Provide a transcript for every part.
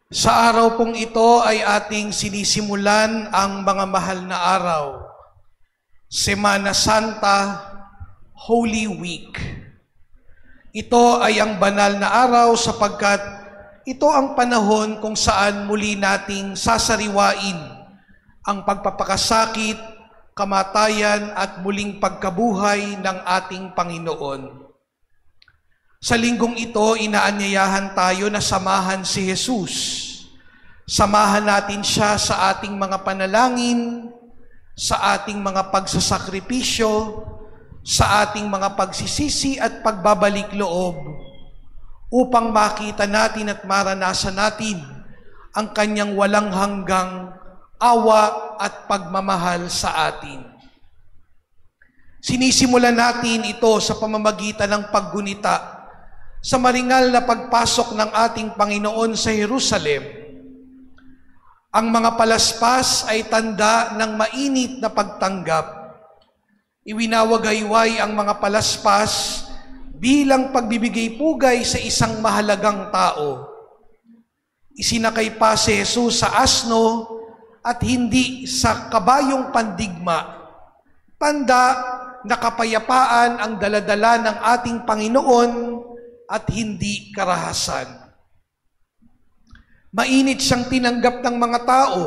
Sa araw pong ito ay ating sinisimulan ang mga mahal na araw, Semana Santa, Holy Week. Ito ay ang banal na araw sapagkat ito ang panahon kung saan muli nating sasariwain ang pagpapakasakit, kamatayan at muling pagkabuhay ng ating Panginoon. Sa linggong ito, inaanyayahan tayo na samahan si Jesus. Samahan natin siya sa ating mga panalangin, sa ating mga pagsasakripisyo, sa ating mga pagsisisi at pagbabalik loob, upang makita natin at maranasan natin ang kanyang walang hanggang awa at pagmamahal sa atin. Sinisimulan natin ito sa pamamagitan ng paggunita sa maringal na pagpasok ng ating Panginoon sa Jerusalem. Ang mga palaspas ay tanda ng mainit na pagtanggap. Iwinawagayway ang mga palaspas bilang pagbibigay pugay sa isang mahalagang tao. Isinakay pa si Jesus sa asno at hindi sa kabayong pandigma. Tanda na kapayapaan ang daladala ng ating Panginoon at hindi karahasan. Mainit siyang tinanggap ng mga tao.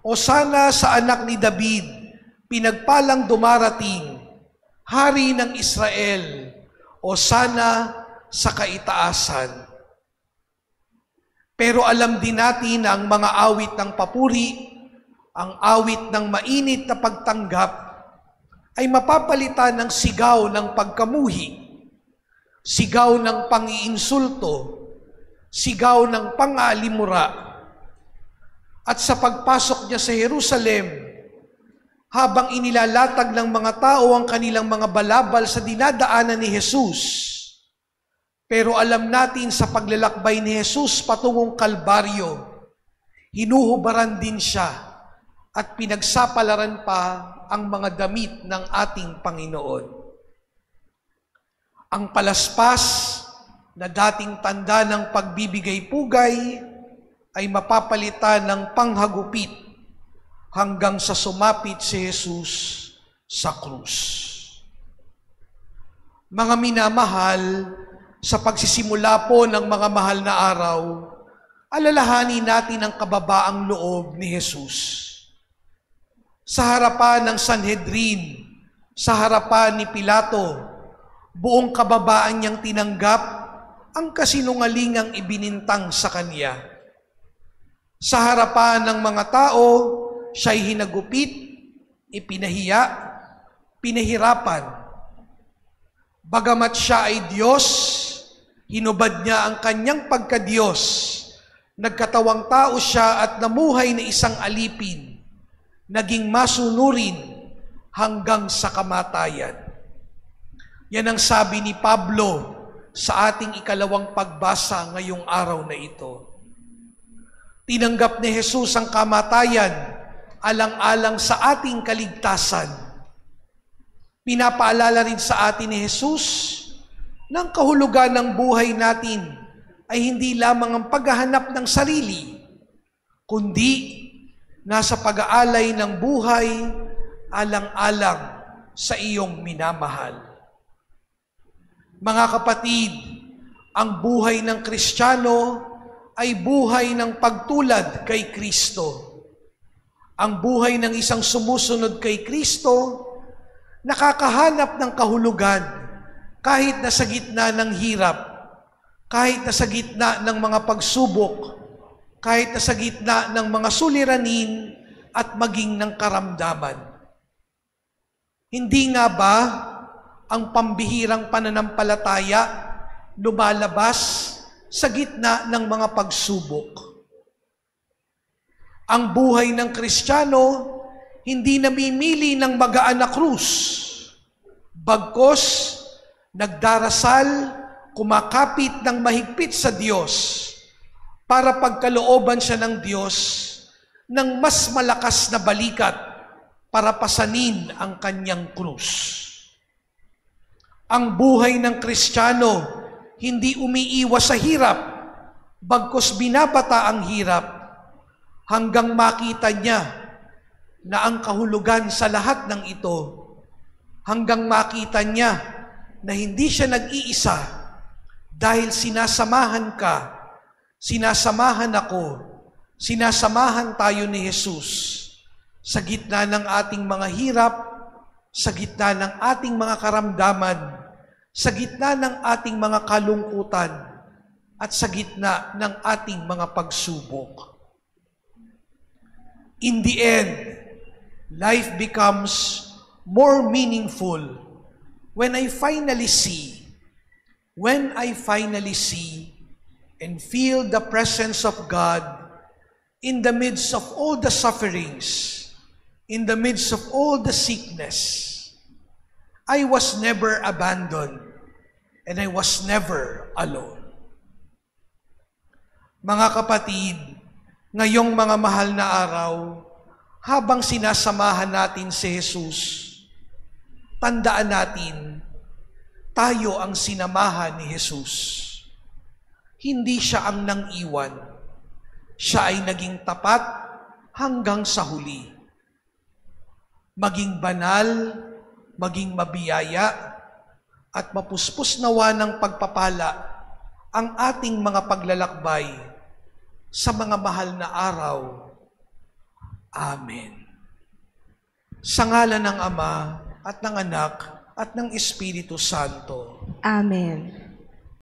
Hosana sa anak ni David, pinagpalang dumarating, Hari ng Israel, Hosana sa kaitaasan. Pero alam din natin na ang mga awit ng papuri, ang awit ng mainit na pagtanggap, ay mapapalitan ng sigaw ng pagkamuhi, sigaw ng pang-iinsulto, sigaw ng pang-aalimura. At sa pagpasok niya sa Jerusalem, habang inilalatag ng mga tao ang kanilang mga balabal sa dinadaanan ni Jesus, pero alam natin sa paglalakbay ni Jesus patungong Kalbaryo, hinuhubaran din siya at pinagsapalaran pa ang mga damit ng ating Panginoon. Ang palaspas na dating tanda ng pagbibigay pugay ay mapapalitan ng panghagupit hanggang sa sumapit si Jesus sa krus. Mga minamahal, sa pagsisimula po ng mga mahal na araw, alalahanin natin ang kababaang loob ni Jesus. Sa harapan ng Sanhedrin, sa harapan ni Pilato, buong kababaan niyang tinanggap ang kasinungalingang ibinintang sa kanya. Sa harapan ng mga tao, siya'y hinagupit, ipinahiya, pinahirapan. Bagamat siya ay Diyos, hinubad niya ang kanyang pagka-Diyos. Nagkatawang tao siya at namuhay na isang alipin, naging masunurin hanggang sa kamatayan. Yan ang sabi ni Pablo sa ating ikalawang pagbasa ngayong araw na ito. Tinanggap ni Jesus ang kamatayan alang-alang sa ating kaligtasan. Pinapaalala rin sa atin ni Jesus ng kahulugan ng buhay natin ay hindi lamang ang paghahanap ng sarili, kundi nasa pag-aalay ng buhay alang-alang sa iyong minamahal. Mga kapatid, ang buhay ng Kristiyano ay buhay ng pagtulad kay Kristo. Ang buhay ng isang sumusunod kay Kristo, nakakahanap ng kahulugan kahit nasa gitna ng hirap, kahit nasa gitna ng mga pagsubok, kahit nasa gitna ng mga suliranin at maging ng karamdaman. Hindi nga ba ang pambihirang pananampalataya lumalabas sa gitna ng mga pagsubok? Ang buhay ng Kristiyano hindi namimili ng magaan na krus. Bagkus, nagdarasal, kumakapit ng mahigpit sa Diyos para pagkalooban siya ng Diyos ng mas malakas na balikat para pasanin ang kanyang krus. Ang buhay ng Kristiyano hindi umiiwas sa hirap, Bagkus binabata ang hirap hanggang makita niya na ang kahulugan sa lahat ng ito, hanggang makita niya na hindi siya nag-iisa dahil sinasamahan ka, sinasamahan ako, sinasamahan tayo ni Jesus sa gitna ng ating mga hirap, sa gitna ng ating mga karamdaman, sa gitna ng ating mga kalungkutan, at sa gitna ng ating mga pagsubok. In the end, life becomes more meaningful when I finally see and feel the presence of God in the midst of all the sufferings, in the midst of all the sickness. I was never abandoned and I was never alone. Mga kapatid, ngayong mga mahal na araw, habang sinasamahan natin si Jesus, tandaan natin, tayo ang sinamahan ni Jesus. Hindi siya ang nang-iwan. Siya ay naging tapat hanggang sa huli. Maging banal, maging mabiyaya, at mapuspos nawa ng pagpapala ang ating mga paglalakbay sa mga mahal na araw. Amen. Sa ngalan ng Ama at ng Anak at ng Espiritu Santo. Amen.